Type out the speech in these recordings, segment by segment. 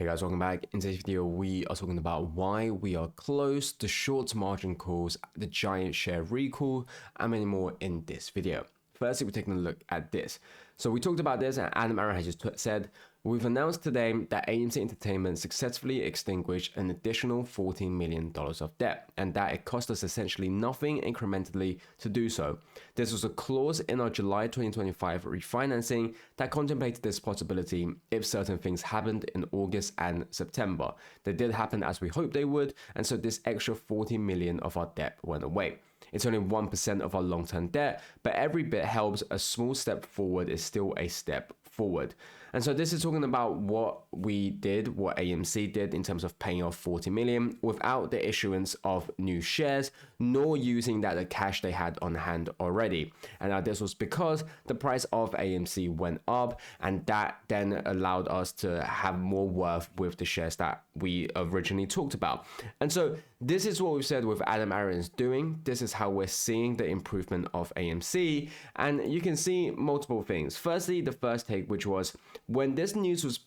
Hey guys, welcome back. In today's video, we are talking about why we are close to short margin calls, the giant share recall, and many more in this video. Firstly, we're taking a look at this. So we talked about this, and Adam Aron has just said, we've announced today that AMC Entertainment successfully extinguished an additional $14 million of debt, and that it cost us essentially nothing incrementally to do so. This was a clause in our July 2025 refinancing that contemplated this possibility if certain things happened in August and September. They did happen as we hoped they would, and so this extra $40 million of our debt went away. It's only 1% of our long-term debt, but every bit helps. A small step forward is still a step forward. And so this is talking about what we did, what AMC did in terms of paying off $40 million without the issuance of new shares, nor using the cash they had on hand already. And now this was because the price of AMC went up, and that then allowed us to have more worth with the shares that we originally talked about. And so this is what we've said with Adam Aron's doing. This is how we're seeing the improvement of AMC. And you can see multiple things. Firstly, the first take, which was when this news was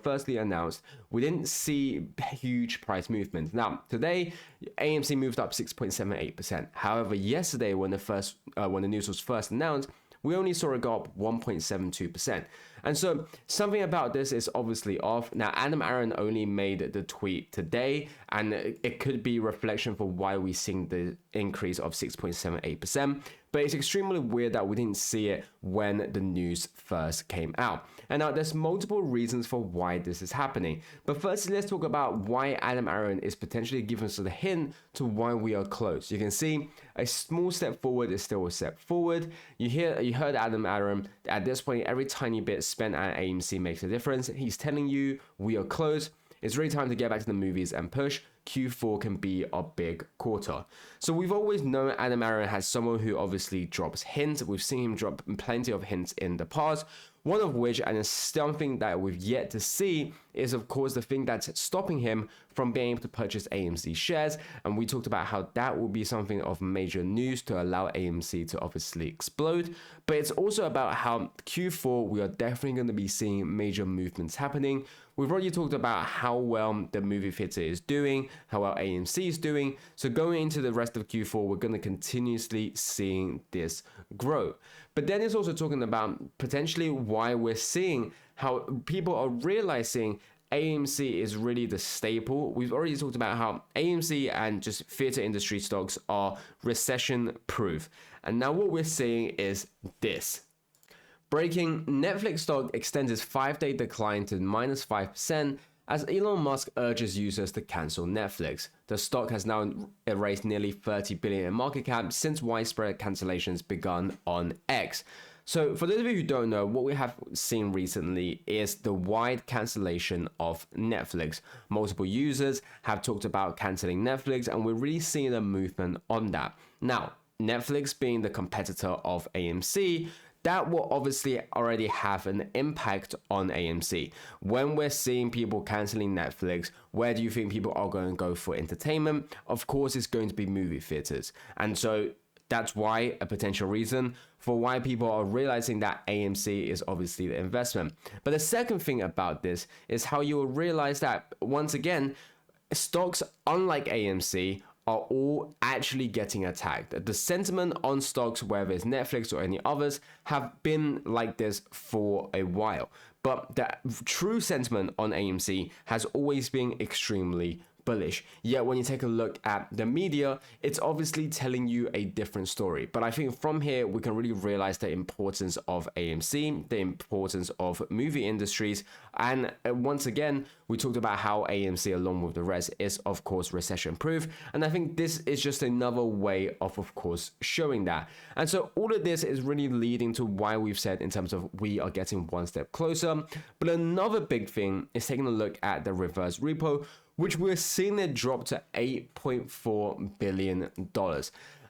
firstly announced, we didn't see huge price movements. Now, today, AMC moved up 6.78%. However, yesterday, when the news was first announced, we only saw it go up 1.72%. And so something about this is obviously off. Now, Adam Aron only made the tweet today, and it could be reflection for why we're seeing the increase of 6.78%. But it's extremely weird that we didn't see it when the news first came out. And now there's multiple reasons for why this is happening. But first, let's talk about why Adam Aron is potentially giving us a hint to why we are close. You can see a small step forward is still a step forward. You heard Adam Aron, at this point, every tiny bit spent at AMC makes a difference. He's telling you we are close. It's really time to get back to the movies and push. Q4 can be a big quarter. So we've always known Adam Aron has someone who obviously drops hints. We've seen him drop plenty of hints in the past. One of which, and it's something that we've yet to see, is of course the thing that's stopping him from being able to purchase AMC shares. And we talked about how that will be something of major news to allow AMC to obviously explode. But it's also about how Q4, we are definitely going to be seeing major movements happening. We've already talked about how well the movie theater is doing, how well AMC is doing. So going into the rest of Q4, we're going to continuously seeing this grow. But then it's also talking about potentially why we're seeing how people are realizing AMC is really the staple. We've already talked about how AMC and just theater industry stocks are recession proof. And now what we're seeing is this. Breaking, Netflix stock extends its 5-day decline to -5% as Elon Musk urges users to cancel Netflix. The stock has now erased nearly $30 billion in market cap since widespread cancellations begun on X. So for those of you who don't know, what we have seen recently is the wide cancellation of Netflix. Multiple users have talked about canceling Netflix, and we're really seeing a movement on that. Now, Netflix being the competitor of AMC, that will obviously already have an impact on AMC. When we're seeing people canceling Netflix, where do you think people are going to go for entertainment? Of course, it's going to be movie theaters. And so that's why a potential reason for why people are realizing that AMC is obviously the investment. But the second thing about this is how you will realize that, once again, stocks unlike AMC are all actually getting attacked. The sentiment on stocks, whether it's Netflix or any others, have been like this for a while. But the true sentiment on AMC has always been extremely bullish. Yet when you take a look at the media, it's obviously telling you a different story. But I think from here, we can really realize the importance of AMC, the importance of movie industries. And once again, we talked about how AMC, along with the rest, is of course recession proof. And I think this is just another way of course, showing that. And so all of this is really leading to why we've said in terms of we are getting one step closer. But another big thing is taking a look at the reverse repo, which we're seeing it drop to $8.4 billion.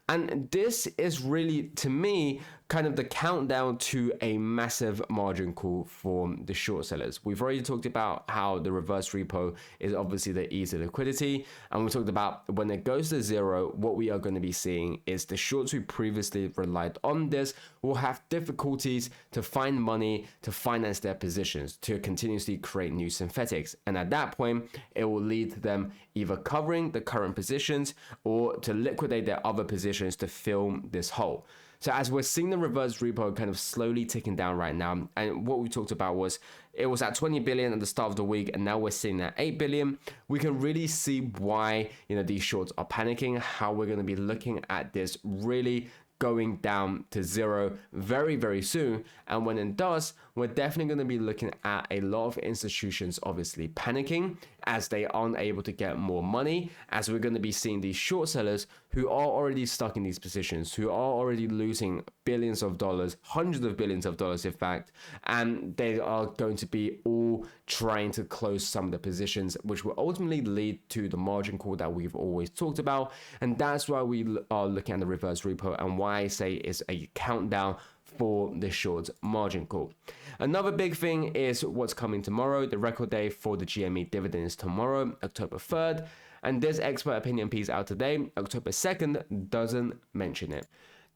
And this is really, to me, kind of the countdown to a massive margin call for the short sellers. We've already talked about how the reverse repo is obviously the easy liquidity, and we talked about when it goes to zero, what we are going to be seeing is the shorts who previously relied on this will have difficulties to find money to finance their positions, to continuously create new synthetics, and at that point it will lead to them either covering the current positions or to liquidate their other positions to fill this hole. So as we're seeing the reverse repo kind of slowly ticking down right now, and what we talked about was it was at 20 billion at the start of the week, and now we're seeing at 8 billion. We can really see why, these shorts are panicking, how we're going to be looking at this really going down to zero very, very soon. And when it does, we're definitely going to be looking at a lot of institutions obviously panicking as they aren't able to get more money, as we're going to be seeing these short sellers who are already stuck in these positions, who are already losing billions of dollars, hundreds of billions of dollars in fact, and they are going to be all trying to close some of the positions, which will ultimately lead to the margin call that we've always talked about. And that's why we are looking at the reverse repo, and why I say it's a countdown for the short margin call. Another big thing is what's coming tomorrow. The record day for the GME dividend is tomorrow, October 3rd. And this expert opinion piece out today, October 2nd, doesn't mention it.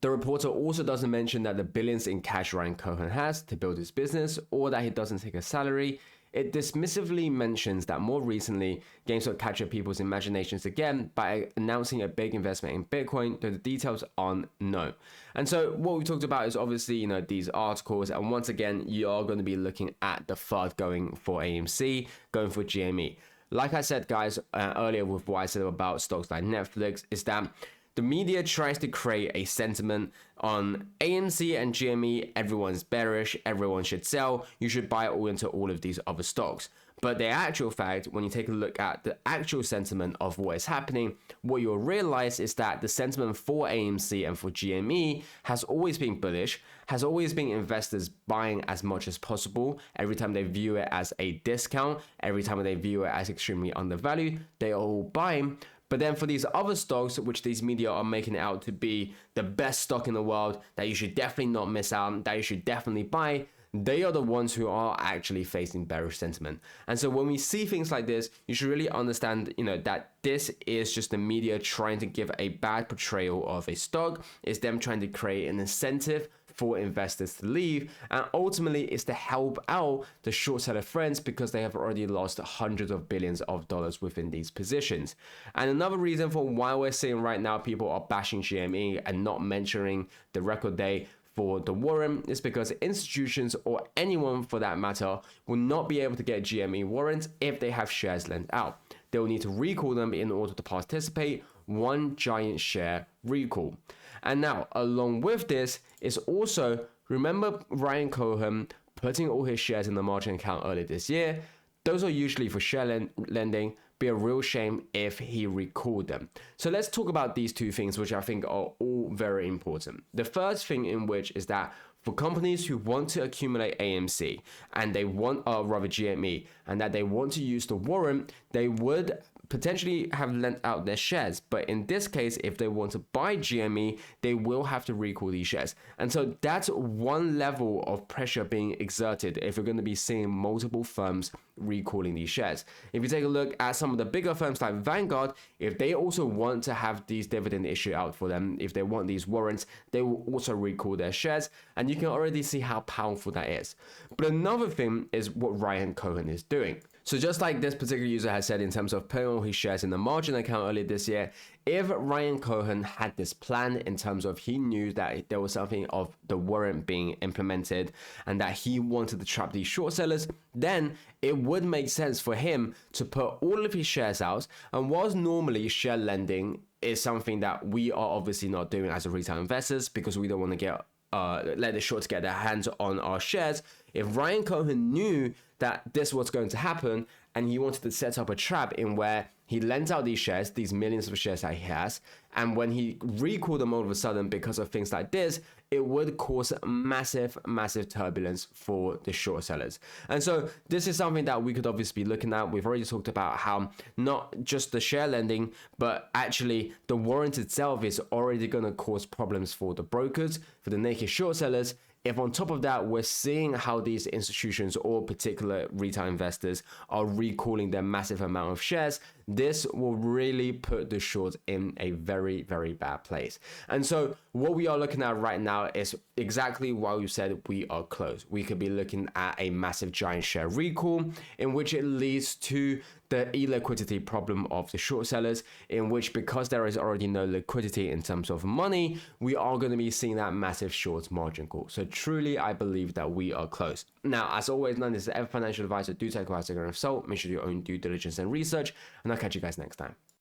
The reporter also doesn't mention that the billions in cash Ryan Cohen has to build his business, or that he doesn't take a salary. It dismissively mentions that more recently, GameStop captured people's imaginations again by announcing a big investment in Bitcoin, though the details aren't known. And so what we talked about is obviously, these articles, and once again, you are going to be looking at the FUD going for AMC, going for GME. Like I said, guys, earlier with what I said about stocks like Netflix, is that the media tries to create a sentiment on AMC and GME, everyone's bearish, everyone should sell, you should buy all into all of these other stocks. But the actual fact, when you take a look at the actual sentiment of what is happening, what you'll realize is that the sentiment for AMC and for GME has always been bullish, has always been investors buying as much as possible. Every time they view it as a discount, every time they view it as extremely undervalued, they are all buying. But then for these other stocks, which these media are making it out to be the best stock in the world, that you should definitely not miss out, that you should definitely buy, they are the ones who are actually facing bearish sentiment. And so when we see things like this, you should really understand, that this is just the media trying to give a bad portrayal of a stock. It's them trying to create an incentive for investors to leave, and ultimately it's to help out the short seller friends because they have already lost hundreds of billions of dollars within these positions. And another reason for why we're seeing right now people are bashing GME and not mentioning the record day for the warrant is because institutions, or anyone for that matter, will not be able to get GME warrants if they have shares lent out. They will need to recall them in order to participate. One giant share recall. And now, along with this, is also, remember Ryan Cohen putting all his shares in the margin account earlier this year? Those are usually for share lending. Be a real shame if he recalled them. So let's talk about these two things, which I think are all very important. The first thing in which is that for companies who want to accumulate AMC and they want, rather GME, and that they want to use the warrant, they would potentially have lent out their shares. But in this case, if they want to buy GME, they will have to recall these shares. And so that's one level of pressure being exerted if we're going to be seeing multiple firms recalling these shares. If you take a look at some of the bigger firms like Vanguard, if they also want to have these dividend issued out for them, if they want these warrants, they will also recall their shares. And you can already see how powerful that is. But another thing is what Ryan Cohen is doing. So just like this particular user has said in terms of putting all his shares in the margin account earlier this year, if Ryan Cohen had this plan in terms of he knew that there was something of the warrant being implemented and that he wanted to trap these short sellers, then it would make sense for him to put all of his shares out. And whilst normally share lending is something that we are obviously not doing as a retail investors because we don't want to get let the shorts get their hands on our shares, If Ryan Cohen knew that this was going to happen and he wanted to set up a trap in where he lent out these shares, these millions of shares that he has, and when he recalled them all of a sudden because of things like this, it would cause massive turbulence for the short sellers. And so this is something that we could obviously be looking at. We've already talked about how not just the share lending, but actually the warrant itself is already going to cause problems for the brokers, for the naked short sellers. If on top of that, we're seeing how these institutions or particular retail investors are recalling their massive amount of shares, this will really put the shorts in a very bad place. And so what we are looking at right now is exactly why we said we are close. We could be looking at a massive giant share recall in which it leads to the illiquidity problem of the short sellers, in which because there is already no liquidity in terms of money, we are going to be seeing that massive short margin call. So truly, I believe that we are close. Now, as always, none of this is ever financial advice, so do take a grain of salt. Make sure you do your own due diligence and research, and I'll catch you guys next time.